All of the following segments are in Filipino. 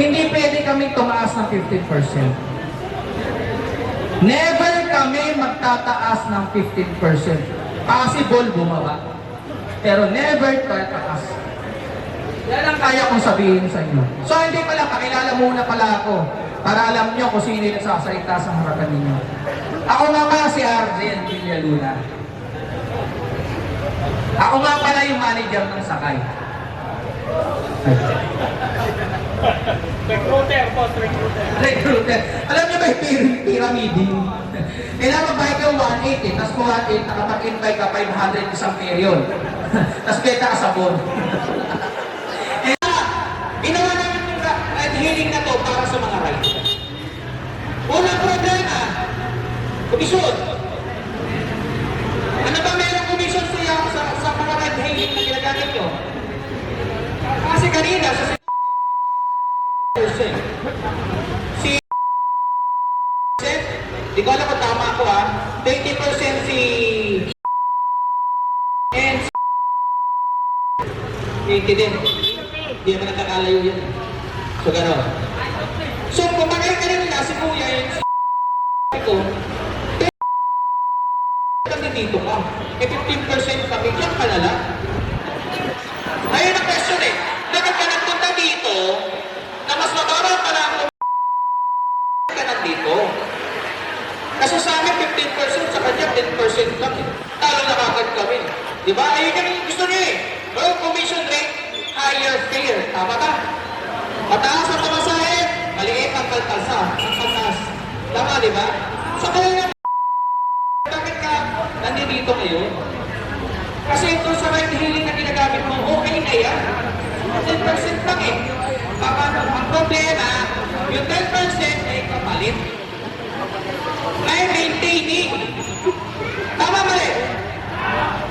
hindi pwede kami tumaas ng 15%. Never kami magtataas ng 15%. Possible bumaba. Pero never tataas. Yan ang kaya kong sabihin sa inyo. So hindi pala, pakilala muna pala ako para alam nyo kung sino yung nagsasalita sa harapan ninyo. Ako nga pala si Arjen Villaluna. Ako nga pala yung manager ng Sakay. Recruiter, boss, recruiter. Recruiter. Alam niyo ba yung pyramiding? Kailangan magbayad ka 180, tapos kung 180, nakapag-invite ka 500 isang period. Tapos beta ka sabon. Ginawa namin yung hearing na to para sa mga rider. Unang problema, komisyon. Ano ba mayroong komisyon sa mga ride hailing na ginagamit nyo? Kasi kanina, sa si di ko alam kung tama ako 20% si and 80 din. Hindi naman nagkakalayo yan. So gano'n. So kung kanina si Kuya yung si ko, kami dito ka. 15% kami, yan ka na lang. Ayun ang question bakit ka nagpunta dito na mas mababa pa na ako ka nandito? Kasi sa amin 15%, sa kanya 10% lang. Talo nakakad kami. Diba? Ayun yung gusto niya Low commission rate, higher fare. Tama ba? Mataas ang pamasahe, maliit ang kalkalsa. Ang pagtaas. Tama, diba? So kaya bakit ka nandito ngayon? Kasi ito sa ride hailing na ginagamit mo, okay na yan. 10% lang Ang problema, yung 10% ay kapalit. Ay maintaining. Tama mali?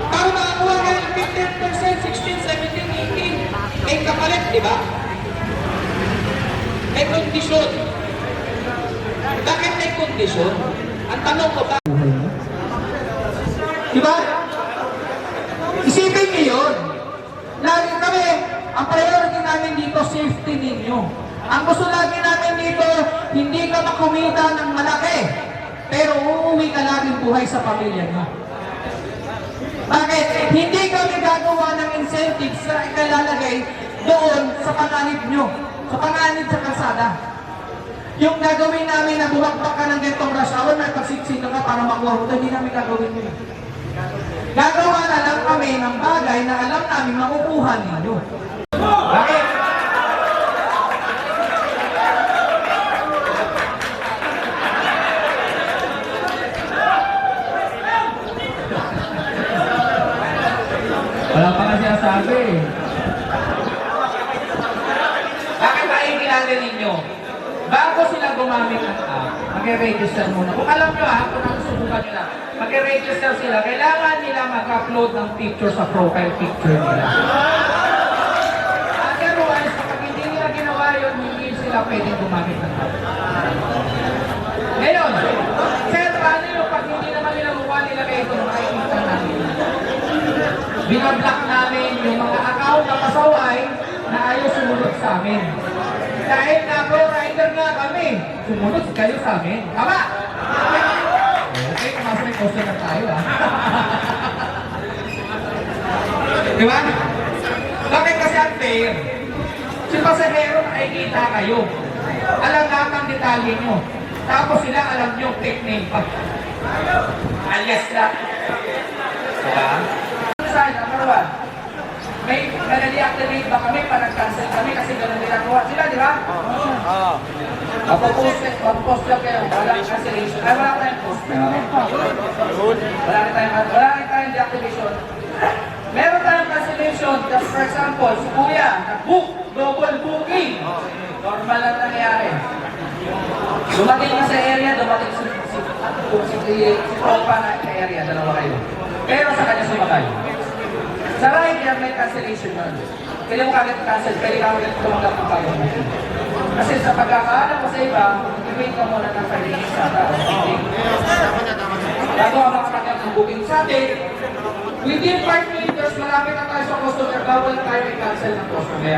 Para makakuha ka ng 15%, 16, 17, 18, ay kapalit, di ba? May kondisyon. Bakit may kondisyon? Ang tanong ko ba? Di ba? Isipin niyo yun. Lagi kami, ang priority namin dito, safety ninyo. Ang gusto lagi namin dito, hindi ka makumita ng malaki, pero uuwi ka laging buhay sa pamilya mo. Bakit? Hindi kami gagawa ng incentives na ikalalagay doon sa panganib nyo, sa panganib sa kalsada. Yung gagawin namin na bumakbak ka ng gantong rush hour, may pagsiksika ka para makuha mo, hindi namin gagawin yun. Gagawa na lang kami ng bagay na alam namin makukuha ninyo. Bakit? Wala pa nga siya sabi. Bakit ba ikilala ninyo? Bago sila gumamit ng app, mag-register muna. Kung alam nyo kung nasusubukan nyo na, mag-register sila, kailangan nila mag-upload ng picture sa profile picture nila. Otherwise, kapag hindi nila ginawa yun, hindi sila pwedeng gumamit ng app. Ngayon, sir, paano yung pag hindi naman nila mukha nila kayo ito, makikita namin. Binablock namin yung mga account na pasaway na ayaw sumunod sa amin. Dahil na pro-rider nga kami, sumunod kayo sa amin. Tama? Okay, kumasa may poster na tayo Diba? Bakit kasi unfair? Si pasahero nakikita kayo. Alam lahat ang detalye nyo. Tapos sila alam nyo, fake name pa. Alias lang. Diba? Number one, may nag-deactivate ba kami para nag-cancel kami kasi gano'n ginagawa sila, di ba? Oo. Mag-post lang kayo, walang cancellation. Ay, wala tayong post. Wala tayong deactivation. Meron tayong cancellation, just for example, si Kuya, nag-book, double booking. Normal lang nangyayari. Dumating ka sa area, dumating si Propa na area, dalawa kayo. Pero sa kanya sumakay. Sa rider, may cancellation nun. Pwede mo kagad cancel, pwede ka ulit tumanggap ng pagod mo. Kasi sa pagkakaalam ko sa iba, i-wait ka muna ng 5 minutes sa bago ka makatanggap ng booking sa atin, within 5 minutes, meters, malapit na tayo sa customer, bawal na tayo i-cancel ng customer.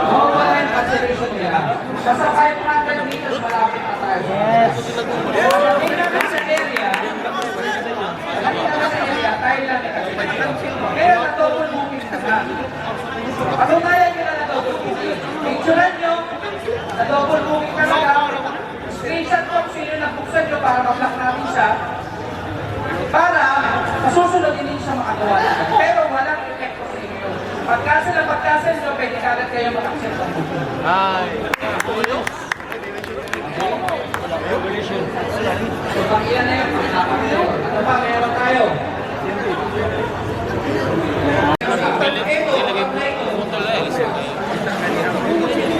Oo, wala yung cancellation nila. Basta 500 meters, malapit na tayo sa customer. Pagdating namin sa area, tayo lang i-cancel. Kaya na-double booking na nga. Patunayan nyo na na-double booking. Picturean nyo, na-double booking na nga. Screenshot ko kung sino nabuksan nyo para ma-block natin siya. Para masusunod din siya makagawa natin. Pero walang epekto sa inyo. Pag-cancel nyo, pwede kagad kayo mag-accept ng booking. So, pag-ilan na yun, pag-inapak nyo. Ano pa, meron tayo?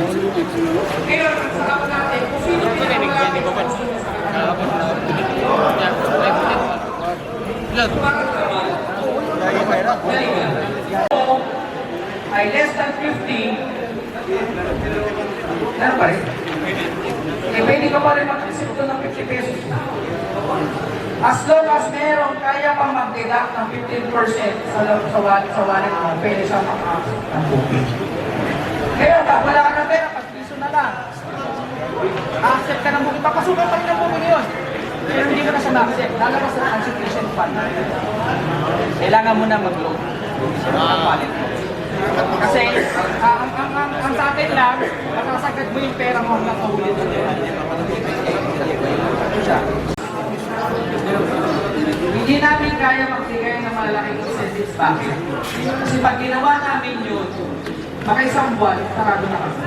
Ngayon, sa kapag natin, kung sino pinag-alapit sa customer sa ay less than 50, ano pa rin? Eh, pwede ka pa rin mag-receive ito ng 50 pesos. As long as meron, kaya pang mag-deduct ng 15% sa wallet mo, pwede siya mag-accept ng booking. Ngayon, wala ka ng pera, pag-piso na lang. Accept ka ng booking, papasukan pa rin ng booking yun. Pero hindi mo na siya ma-accept, lalabas na insufficient fund. Kailangan mo na mag-load sa wallet mo. Kasi, ang sa atin lang, makasagad mo yung pera mo hanggang kaulit. Hindi namin kaya magbigay ng malaking incentives. Bakit? Kasi pag ginawa namin yun, makaisang buwan, sarado na kami.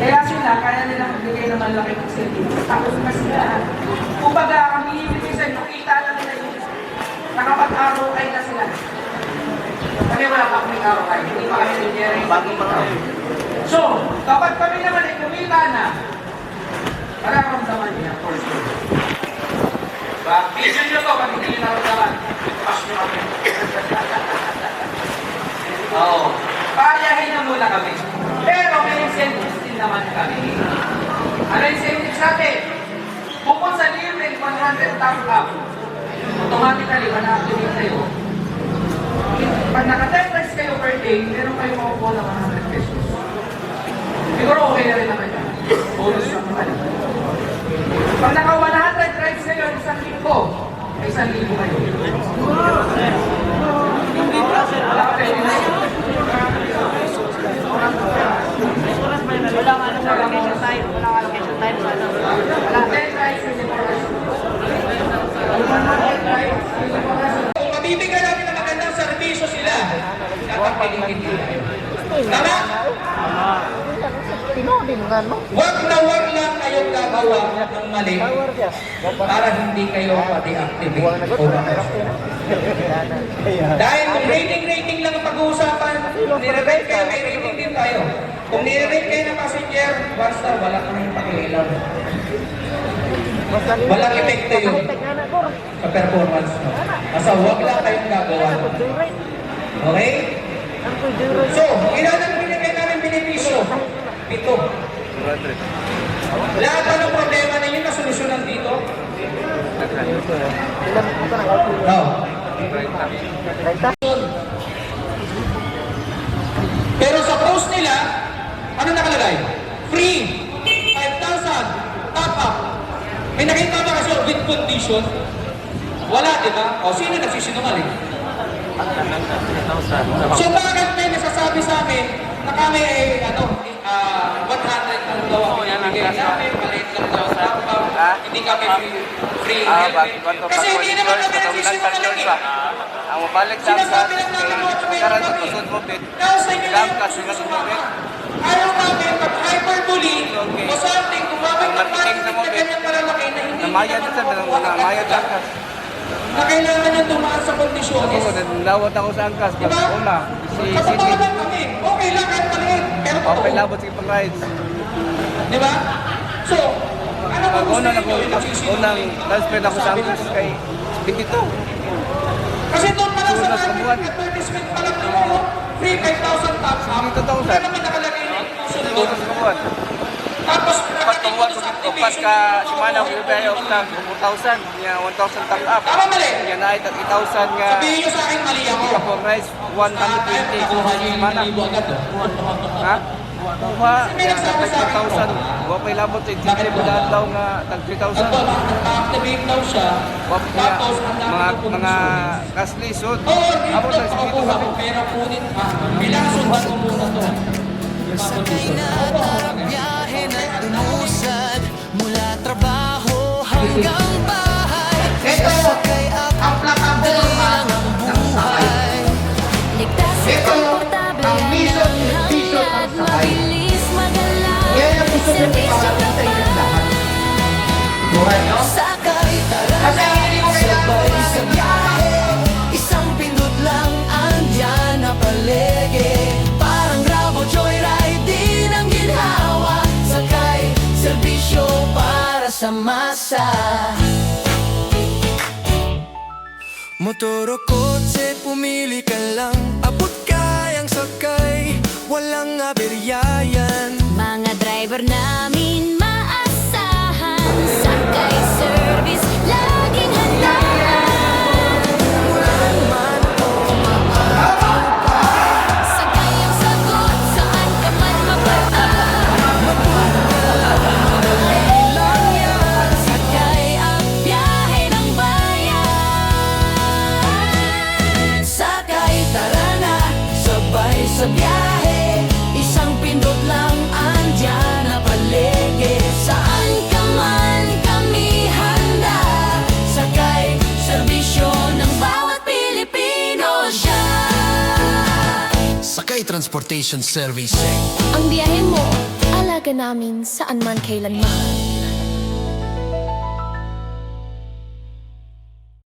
Kaya sila, kaya nila magbigay ng malaking incentives. Tapos na sila. Kumbaga, ang ibig sabihin, nakita na nila yun. Nakapag-ROI na sila. Kami wala pa kaming ROI, hindi pa kami generate. So, kapag kami naman ay kumita na, mararamdaman niya, for sure. Vision nyo to, pag hindi naramdaman, pass nyo kami. Oo. Payahin na muna kami. Pero may incentives din naman kami. Ano incentives natin? Bukod sa libre, 100 top up, automatically, man-activate kayo. Pag naka-10 rides kayo per day, meron kayo makukuha ng 100 pesos. Siguro okay na rin naman yan. Bonus lang naman. Pag naka-100 rides kayo, 1,000, may 1,000 kayo. Wala ka pwede na yun. Walang allocation time. Walang allocation time. Wala 10 rides, 24 rides. 100 rides, 24 rides. Kung mabibigyan namin ng magandang serbisyo sila, dapat pinigin nila. Tama? Tinodin nga, no? Wag lang kayong gagawa ng mali para hindi kayo ma-deactivate o ma-restore. Dahil kung rating lang ang pag-uusapan, nire-rate kayo, may rating din tayo. Kung nire-rate kayo ng passenger, basta wala kang pakialam. Walang epekto yun sa performance mo. Basta wag lang kayong gagawa. Okay? So, ilan ang binigay namin benepisyo? 7. Lahat pa ng problema ninyo na solusyonan dito? No. Pero sa post nila, ano nakalagay? Free! 5,000! Top up! May nakita ba kasi with condition? Wala, di ba? O, sino nagsisinungaling? So, bakit may nasasabi sa amin na kami ay, 100 ang daw ako ibigay namin, maliit lang daw sa top, hindi kami free helmet. Kasi hindi naman kami nagsisinungaling eh. Ang mabalik sa Sinasabi lang namin mo, karan sa tusod mo bit. Kasi nila Ilang yung kasi nga sumaga. Ayaw namin pag hyperbole o something, gumamit ng Ang panitig na ganyan malalaki na hindi namayad sa namayad sa angkas. na kailangan nyo tumaan sa kondisyones. Ako, nalawat ako sa angkas. Diba? Una, si Katotohanan Cindy. kami. Okay lang kahit maliit. Pero Okay, totoo. labot sige pang rides. Diba? So, ano ba Pag gusto unang ninyo? Yung nagsisinungaling? unang transfer ako sa Sabi angkas lang. kay 22. Kasi doon pa lang sa Sunas sa market buwan. advertisement pa lang nyo, free 5,000 top up. Hindi totoo, sir. Wala naman nakalagay ng inclusion doon. Tutos ko buwan. Tapos, nakatikin buwan ko upas ka semana ko ibay og tag 4,000 nya 1,000 top up. Tama mali. Nya na 30,000 nga Sabihin nyo sa akin mali ako. kapon rice 120 semana. agad oh. Ha? Kuha nya tag 3,000. Wa pay labot sa intindi mo daw nga tag 3,000. Nag-activate daw siya. Wa niya mga kaslisod. Amo sa dito kami. Pera kunin ka. Kailangan sundan mo muna to. Biyahe na tumusad mula trabaho hanggang bahay. Sasakay ang plakable lang ang buhay. Ligtas at komportable ang mission and vision ng sakay. mabilis magalaw. Yan ang gusto nyo iparating sa inyong lahat. Buhay nyo? Sakay tara Kasi ang hindi mo kailangan sabay sa biyahe. Isang pindot lang andyan na palege. Parang Grabo Joyride din ang ginhawa. Sakay, serbisyo para sa masa. Motor o kotse, pumili ka lang. Abot kayang sakay, walang aberyayan. Mga driver namin maasahan. Sakay service, laging handaan. Sakay ang sagot, saan ka man mapunta. Lang yan. Sakay ang biyahe ng bayan. Sakay, tara na, sabay sa biyahe. Isang pindot lang andyan na palege. Saan ka man kami handa. Sakay, serbisyo Ng bawat Pilipino siya. Sakay Transportation Service. Ang biyahe mo, alaga namin saan man kailanman.